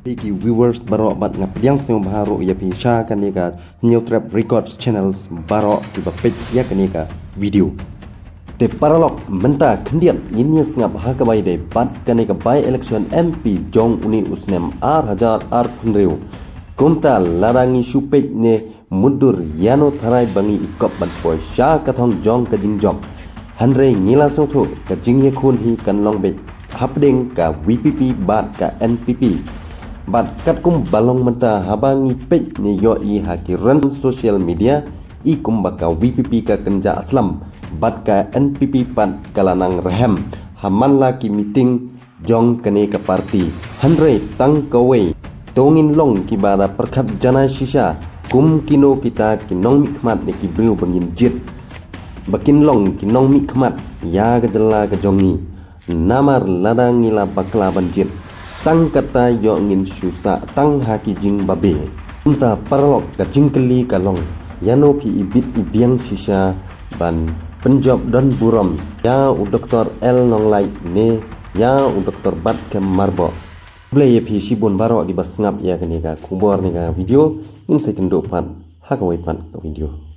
Piki viewers barok bat ngap yang sing baharu ya pinsha kan ka new trap records channels barok di page ya kan ka video te paralog menta khendian ini Sngap ha ka bai de bat kan ka by election MP jong uni usnem R1000 R phunreu kumta larangi supek ne mundur yano tharai bangi ikop ban poi sha ka thong jong ka jingjom hanre ngila sotho ka jingye khun hi kan long be hapding ka VPP bat ka NPP bat kat kum balong menta habangi page ni yo I hakiran social media I kum baka VPP ka kenja aslam bat ka NPP pat kalanang rehem haman la ki meeting jong kene ka parti hanre tang kawe tongin long ki bara perkhat jana shisha kum kino kita kinong mikmat ni ki beu bangin jit bakin long kinong mikmat ya gejala ka jongi namar ladang ngila bakla banjit tang kata yo ngin susah tang haki jing babe unta parlok ka jingkeli kalong yano pi ibit ibiang sisa ban penjob dan buram ya Dr L Nonglait ne ya Dr Batskhem marbo blay pi sibun baro di Sngap ya kene ka khubor ni ka video in second pat hakawai pat video